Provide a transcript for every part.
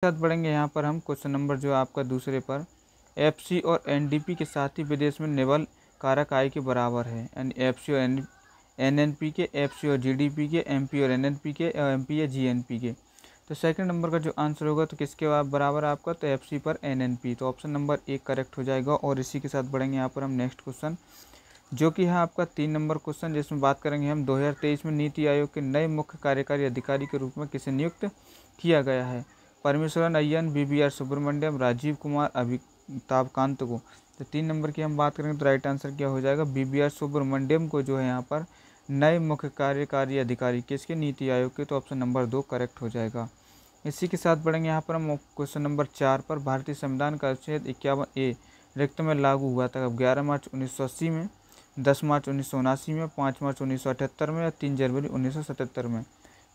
साथ बढ़ेंगे यहाँ पर हम क्वेश्चन नंबर जो आपका दूसरे पर, एफसी और एनडीपी के साथ ही विदेश में निवल कारक आय के बराबर है, यानी एफसी और एनएनपी के, एफसी और जीडीपी के, एमपी और एनएनपी के, एमपी या जीएनपी के। तो सेकंड नंबर का जो आंसर होगा तो किसके बराबर है आपका, तो एफसी पर एनएनपी। तो ऑप्शन नंबर 1 करेक्ट हो जाएगा। और इसी के साथ बढ़ेंगे यहाँ पर हम नेक्स्ट क्वेश्चन, जो कि है आपका 3 नंबर क्वेश्चन, जिसमें बात करेंगे हम 2023 में नीति आयोग के नए मुख्य कार्यकारी अधिकारी के रूप में किसे नियुक्त किया गया है। परमेश्वरन अय्यर, बीवीआर सुब्रमण्यम, राजीव कुमार, अमिताभ कांत को। तो 3 नंबर की हम बात करेंगे तो राइट आंसर क्या हो जाएगा, बीवीआर सुब्रमण्यम को जो है यहाँ पर नए मुख्य कार्यकारी अधिकारी किसके, नीति आयोग के। तो ऑप्शन नंबर 2 करेक्ट हो जाएगा। इसी के साथ बढ़ेंगे यहाँ पर हम क्वेश्चन नंबर 4 पर, भारतीय संविधान का अनुच्छेद 51A रिक्त में लागू हुआ था 11 मार्च 1980 में, 10 मार्च 1979 में, 5 मार्च 1978 में या 3 जनवरी 1977 में।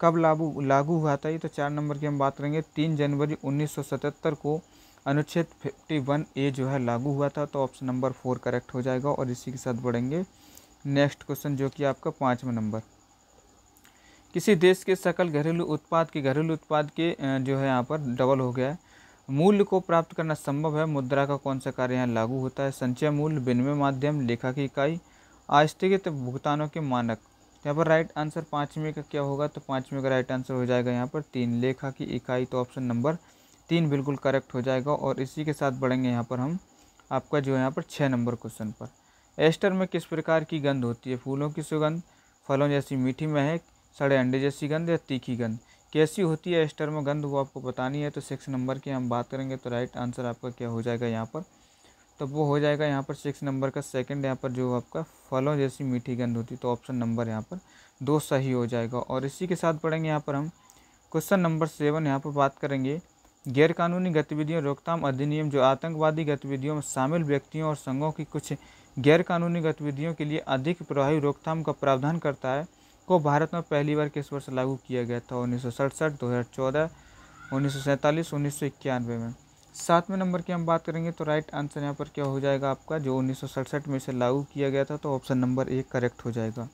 कब लागू हुआ था ये, तो 4 नंबर की हम बात करेंगे 3 जनवरी 1977 को अनुच्छेद 51A जो है लागू हुआ था। तो ऑप्शन नंबर 4 करेक्ट हो जाएगा। और इसी के साथ बढ़ेंगे नेक्स्ट क्वेश्चन, जो कि आपका 5वां नंबर, किसी देश के सकल घरेलू उत्पाद के जो है यहाँ पर डबल हो गया है, मूल्य को प्राप्त करना संभव है, मुद्रा का कौन सा कार्य यहाँ लागू होता है, संचय मूल्य, विनिमय माध्यम, लेखा की इकाई, आस्थगित भुगतानों के मानक। यहाँ पर राइट आंसर 5वें का क्या होगा, तो 5वें का राइट आंसर हो जाएगा यहाँ पर 3, लेखा की इकाई। तो ऑप्शन नंबर 3 बिल्कुल करेक्ट हो जाएगा। और इसी के साथ बढ़ेंगे यहाँ पर हम आपका जो है यहाँ पर 6 नंबर क्वेश्चन पर, एस्टर में किस प्रकार की गंध होती है, फूलों की सुगंध, फलों जैसी मीठी महक, सड़े अंडे जैसी गंध या तीखी गंध। कैसी होती है एस्टर में गंध, वो आपको बतानी है। तो 6 नंबर की हम बात करेंगे तो राइट आंसर आपका क्या हो जाएगा यहाँ पर, तो वो हो जाएगा यहाँ पर 6 नंबर का सेकंड, यहाँ पर जो आपका फलों जैसी मीठी गंध होती है। तो ऑप्शन नंबर यहाँ पर 2 सही हो जाएगा। और इसी के साथ पढ़ेंगे यहाँ पर हम क्वेश्चन नंबर 7, यहाँ पर बात करेंगे गैरकानूनी गतिविधियों रोकथाम अधिनियम, जो आतंकवादी गतिविधियों में शामिल व्यक्तियों और संघों की कुछ गैरकानूनी गतिविधियों के लिए अधिक प्रभावी रोकथाम का प्रावधान करता है, को भारत में पहली बार किस वर्ष लागू किया गया था, 1967, 2014, 1947, 1991 में। 7वें नंबर की हम बात करेंगे तो राइट आंसर यहाँ पर क्या हो जाएगा आपका, जो 1967 में से लागू किया गया था। तो ऑप्शन नंबर 1 करेक्ट हो जाएगा।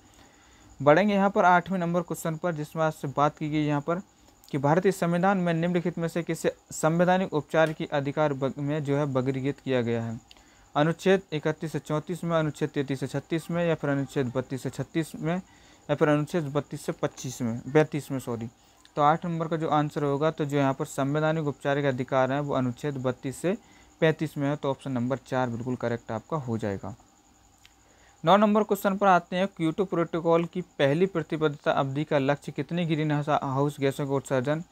बढ़ेंगे यहाँ पर 8वें नंबर क्वेश्चन पर, जिसमें आपसे बात की गई यहाँ पर कि भारतीय संविधान में निम्नलिखित में से किसे संवैधानिक उपचार की अधिकार में जो है वर्गीकृत किया गया है, अनुच्छेद 31 से 34 में, अनुच्छेद 33 से 36 में, या फिर अनुच्छेद 32 से 36 में, या फिर अनुच्छेद 32 से 32 में सॉरी। तो 8 नंबर का जो आंसर होगा, तो जो यहाँ पर संवैधानिक उपचार के अधिकार हैं वो अनुच्छेद 32 से 35 में है। तो ऑप्शन नंबर 4 बिल्कुल करेक्ट आपका हो जाएगा। 9 नंबर क्वेश्चन पर आते हैं, क्योटो प्रोटोकॉल की पहली प्रतिबद्धता अवधि का लक्ष्य कितनी ग्रीन हाउस गैसों का उत्सर्जन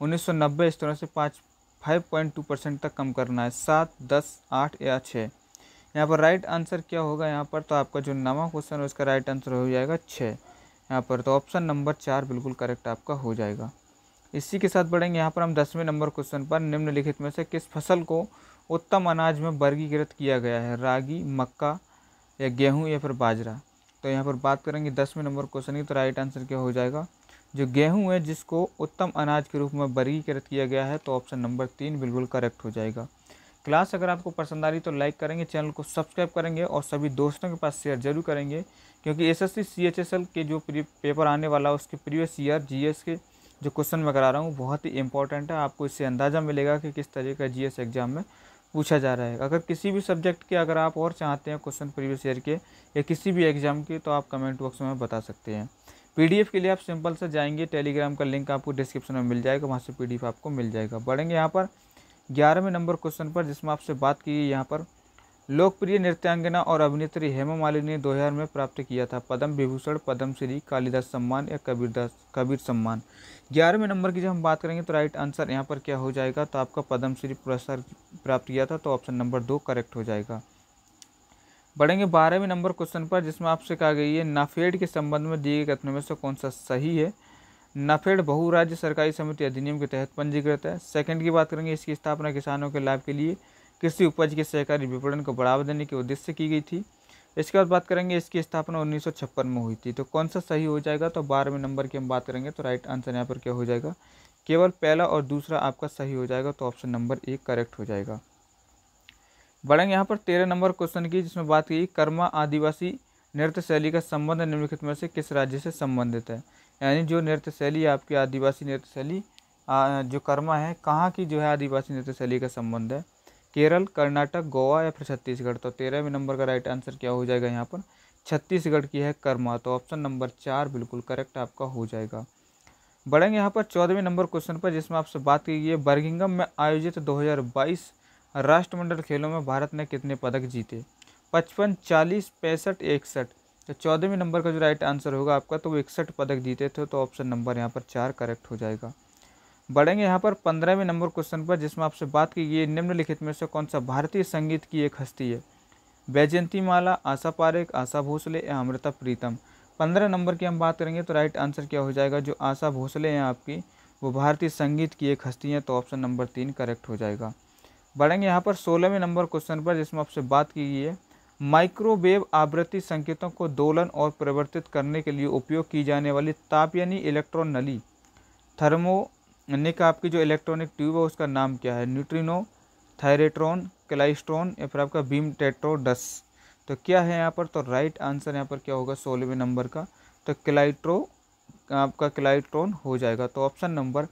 1990 स्तरों से 5.2% तक कम करना है, 7, 10, 8 या 6। यहाँ पर राइट आंसर क्या होगा यहाँ पर, तो आपका जो 9वां क्वेश्चन है उसका राइट आंसर हो जाएगा 6 यहाँ पर। तो ऑप्शन नंबर 4 बिल्कुल करेक्ट आपका हो जाएगा। इसी के साथ बढ़ेंगे यहाँ पर हम 10वें नंबर क्वेश्चन पर, निम्नलिखित में से किस फसल को उत्तम अनाज में वर्गीकृत किया गया है, रागी, मक्का या गेहूं या फिर बाजरा। तो यहाँ पर बात करेंगे 10वें नंबर क्वेश्चन की, तो राइट आंसर क्या हो जाएगा, जो गेहूं है जिसको उत्तम अनाज के रूप में वर्गीकृत किया गया है। तो ऑप्शन नंबर 3 बिल्कुल करेक्ट हो जाएगा। क्लास अगर आपको पसंद आ रही तो लाइक करेंगे, चैनल को सब्सक्राइब करेंगे और सभी दोस्तों के पास शेयर जरूर करेंगे, क्योंकि एसएससी सीएचएसएल के जो पेपर आने वाला है उसके प्रीवियस ईयर जीएस के जो क्वेश्चन मैं करा रहा हूँ बहुत ही इंपॉर्टेंट है। आपको इससे अंदाज़ा मिलेगा कि किस तरह का जीएस एग्जाम में पूछा जा रहा है। अगर किसी भी सब्जेक्ट के अगर आप और चाहते हैं क्वेश्चन प्रीवियस ईयर के या किसी भी एग्जाम के, तो आप कमेंट बॉक्स में बता सकते हैं। पीडीएफ के लिए आप सिंपल से जाएंगे, टेलीग्राम का लिंक आपको डिस्क्रिप्शन में मिल जाएगा, वहाँ से पीडीएफ आपको मिल जाएगा। बढ़ेंगे यहाँ पर 11वें नंबर क्वेश्चन पर, जिसमें आपसे बात की गई यहाँ पर लोकप्रिय नृत्यांगना और अभिनेत्री हेमा मालिनी ने 2000 में प्राप्त किया था पद्म विभूषण, पद्मश्री, कालिदास सम्मान या कबीर सम्मान। 11वें नंबर की जब हम बात करेंगे तो राइट आंसर यहाँ पर क्या हो जाएगा, तो आपका पद्मश्री पुरस्कार प्राप्त किया था। तो ऑप्शन नंबर 2 करेक्ट हो जाएगा। बढ़ेंगे 12वें नंबर क्वेश्चन पर, जिसमें आपसे कहा गई है नाफेड के संबंध में दिए गए कथनों में से कौन सा सही है। नाफेड बहुराज्य सरकारी समिति अधिनियम के तहत पंजीकृत है। सेकंड की बात करेंगे, इसकी स्थापना किसानों के लाभ के लिए कृषि उपज के सहकारी विपणन को बढ़ावा देने के उद्देश्य से की गई थी। इसके बाद बात करेंगे, इसकी स्थापना 1956 में हुई थी। तो कौन सा सही हो जाएगा, तो 12वें नंबर की हम बात करेंगे तो राइट आंसर यहाँ पर क्या हो जाएगा, केवल पहला और दूसरा आपका सही हो जाएगा। तो ऑप्शन नंबर 1 करेक्ट हो जाएगा। बढ़ेंगे यहाँ पर 13 नंबर क्वेश्चन की, जिसमें बात की कर्मा आदिवासी नृत्य शैली का संबंध निम्नलिखित में से किस राज्य से संबंधित है। यानी जो नृत्य शैली आपकी आदिवासी नृत्य शैली जो कर्मा है कहाँ की जो है आदिवासी नृत्य शैली का संबंध है? केरल, कर्नाटक, गोवा या फिर छत्तीसगढ़। तो 13वें नंबर का राइट आंसर क्या हो जाएगा यहाँ पर? छत्तीसगढ़ की है कर्मा। तो ऑप्शन नंबर 4 बिल्कुल करेक्ट आपका हो जाएगा। बढ़ेंगे यहाँ पर 14वें नंबर क्वेश्चन पर, जिसमें आपसे बात की गई है बर्मिंघम में आयोजित 2022 राष्ट्रमंडल खेलों में भारत ने कितने पदक जीते? 55, 40, 65 या 61। तो 14वें नंबर का जो राइट आंसर होगा आपका, तो वो 61 पदक जीते थे। तो ऑप्शन नंबर यहाँ पर 4 करेक्ट हो जाएगा। बढ़ेंगे यहाँ पर 15वें नंबर क्वेश्चन पर, जिसमें आपसे बात की गई है निम्नलिखित में से कौन सा भारतीय संगीत की एक हस्ती है? वैजयंती माला, आशा पारेख, आशा भोसले या अमृता प्रीतम। 15 नंबर की हम बात करेंगे तो राइट आंसर क्या हो जाएगा? जो आशा भोसले हैं आपकी, वो भारतीय संगीत की एक हस्ती हैं। तो ऑप्शन नंबर 3 करेक्ट हो जाएगा। बढ़ेंगे यहाँ पर 16वें नंबर क्वेश्चन पर, जिसमें आपसे बात की गई है माइक्रोवेव आवृत्ति संकेतों को दोलन और परिवर्तित करने के लिए उपयोग की जाने वाली ताप यानी इलेक्ट्रॉन नली थर्मोनिक आपकी जो इलेक्ट्रॉनिक ट्यूब है उसका नाम क्या है? न्यूट्रिनो, थायरेट्रॉन, क्लाइस्ट्रॉन या फिर आपका बीम टेट्रोडस। तो क्या है यहाँ पर? तो राइट आंसर यहाँ पर क्या होगा 16वें नंबर का? तो आपका क्लाइट्रॉन हो जाएगा। तो ऑप्शन नंबर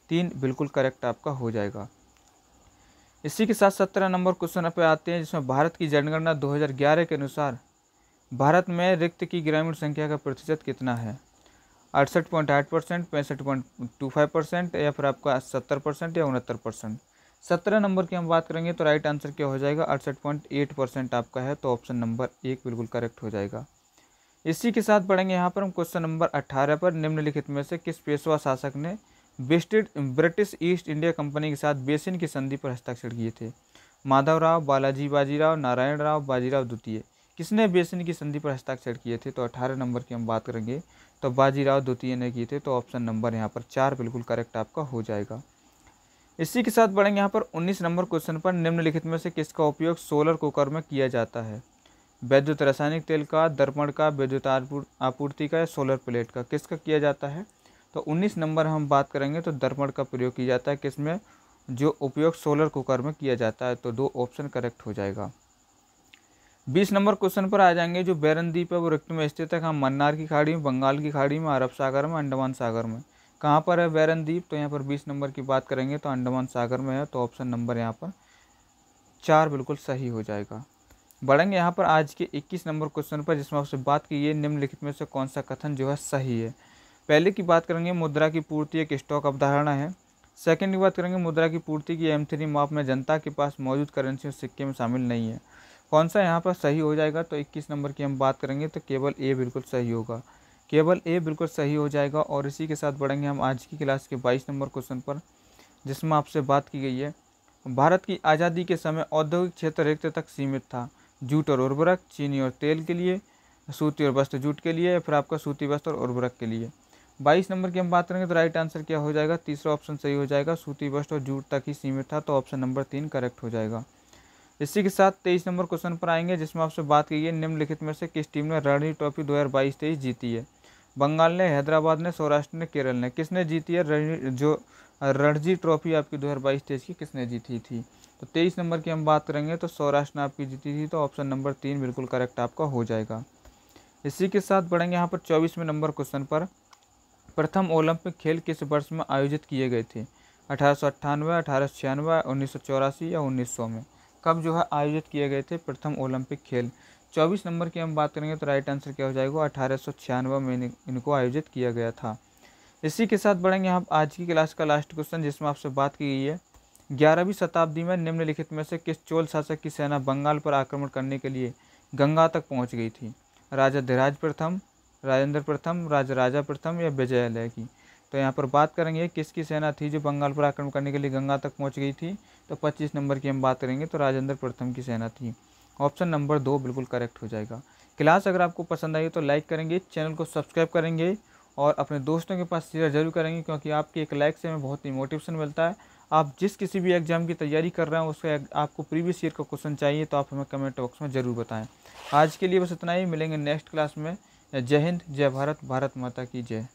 3 बिल्कुल करेक्ट आपका हो जाएगा। इसी के साथ 17 नंबर क्वेश्चन पे आते हैं, जिसमें भारत की जनगणना 2011 के अनुसार भारत में रिक्त की ग्रामीण संख्या का प्रतिशत कितना है? 68.8%, 65.25% या फिर आपका 70% या 69%। 17 नंबर की हम बात करेंगे तो राइट आंसर क्या हो जाएगा? 68.8% आपका है। तो ऑप्शन नंबर 1 बिल्कुल करेक्ट हो जाएगा। इसी के साथ बढ़ेंगे यहाँ पर हम क्वेश्चन नंबर 18 पर, निम्नलिखित में से किस पेशवा शासक ने ब्रिटिश ईस्ट इंडिया कंपनी के साथ बेसिन की संधि पर हस्ताक्षर किए थे? माधवराव, बालाजी बाजीराव, नारायण राव, बाजीराव द्वितीय। किसने बेसिन की संधि पर हस्ताक्षर किए थे? तो 18 नंबर की हम बात करेंगे तो बाजीराव द्वितीय ने किए थे। तो ऑप्शन नंबर यहाँ पर 4 बिल्कुल करेक्ट आपका हो जाएगा। इसी के साथ बढ़ेंगे यहाँ पर 19 नंबर क्वेश्चन पर, निम्नलिखित में से किसका उपयोग सोलर कुकर में किया जाता है? वैद्युत रासायनिक तेल का, दर्पण का, विद्युत आपूर्ति का या सोलर प्लेट का? किसका किया जाता है? तो 19 नंबर हम बात करेंगे तो दर्पण का प्रयोग किया जाता है। किसमें? जो उपयोग सोलर कुकर में किया जाता है। तो 2 ऑप्शन करेक्ट हो जाएगा। 20 नंबर क्वेश्चन पर आ जाएंगे। जो बैरन द्वीप है वो रिक्त में स्थित है कहाँ? मन्नार की खाड़ी में, बंगाल की खाड़ी में, अरब सागर में, अंडमान सागर में। कहाँ पर है बैरन द्वीप? तो यहाँ पर 20 नंबर की बात करेंगे तो अंडमान सागर में है। तो ऑप्शन नंबर यहाँ पर 4 बिल्कुल सही हो जाएगा। बढ़ेंगे यहाँ पर आज के 21 नंबर क्वेश्चन पर, जिसमें आपसे बात की है निम्नलिखित में से कौन सा कथन जो है सही है? पहले की बात करेंगे मुद्रा की पूर्ति एक स्टॉक अवधारणा है। सेकंड की बात करेंगे मुद्रा की पूर्ति की M3 माप में जनता के पास मौजूद करेंसी और सिक्के में शामिल नहीं है। कौन सा यहाँ पर सही हो जाएगा? तो 21 नंबर की हम बात करेंगे तो केवल ए बिल्कुल सही होगा। केवल ए बिल्कुल सही हो जाएगा। और इसी के साथ बढ़ेंगे हम आज की क्लास के 22 नंबर क्वेश्चन पर, जिसमें आपसे बात की गई है भारत की आज़ादी के समय औद्योगिक क्षेत्र रिक्त तक सीमित था। जूट और उर्वरक, चीनी और तेल के लिए, सूती और वस्त्र जूट के लिए या फिर आपका सूती वस्त्र और उर्वरक के लिए। 22 नंबर की हम बात करेंगे तो राइट आंसर क्या हो जाएगा? तीसरा ऑप्शन सही हो जाएगा, सूती वस्त्र और जूट तक ही सीमित था। तो ऑप्शन नंबर 3 करेक्ट हो जाएगा। इसी के साथ 23 नंबर क्वेश्चन पर आएंगे, जिसमें आपसे बात की है निम्नलिखित में से किस टीम ने रणजी ट्रॉफी 2022-23 जीती है? बंगाल ने, हैदराबाद ने, सौराष्ट्र ने, केरल ने। किसने जीती है रणजी ट्रॉफी आपकी 2022-23 की किसने जीती थी? तो 23 नंबर की हम बात करेंगे तो सौराष्ट्र ने आपकी जीती थी। तो ऑप्शन नंबर 3 बिल्कुल करेक्ट आपका हो जाएगा। इसी के साथ बढ़ेंगे यहाँ पर 24वें नंबर क्वेश्चन पर, प्रथम ओलंपिक खेल किस वर्ष में आयोजित किए गए थे? 1898, 1896, 1984 या 1900 में? कब जो है आयोजित किए गए थे प्रथम ओलंपिक खेल? 24 नंबर की हम बात करेंगे तो राइट आंसर क्या हो जाएगा? 1896 में इनको आयोजित किया गया था। इसी के साथ बढ़ेंगे हम आज की क्लास का लास्ट क्वेश्चन, जिसमें आपसे बात की गई है 11वीं शताब्दी में निम्नलिखित में से किस चोल शासक की सेना बंगाल पर आक्रमण करने के लिए गंगा तक पहुंच गई थी? राजा धीराज प्रथम, राजेंद्र प्रथम, राजा प्रथम या विजयालय की? तो यहाँ पर बात करेंगे किसकी सेना थी जो बंगाल पर आक्रमण करने के लिए गंगा तक पहुँच गई थी? तो 25 नंबर की हम बात करेंगे तो राजेंद्र प्रथम की सेना थी। ऑप्शन नंबर 2 बिल्कुल करेक्ट हो जाएगा। क्लास अगर आपको पसंद आई तो लाइक करेंगे, चैनल को सब्सक्राइब करेंगे और अपने दोस्तों के पास शेयर जरूर करेंगे, क्योंकि आपकी एक लाइक से हमें बहुत ही मोटिवेशन मिलता है। आप जिस किसी भी एग्जाम की तैयारी कर रहे हैं उसका आपको प्रीवियस ईयर का क्वेश्चन चाहिए तो आप हमें कमेंट बॉक्स में ज़रूर बताएं। आज के लिए बस इतना ही, मिलेंगे नेक्स्ट क्लास में। जय हिंद, जय भारत, भारत माता की जय।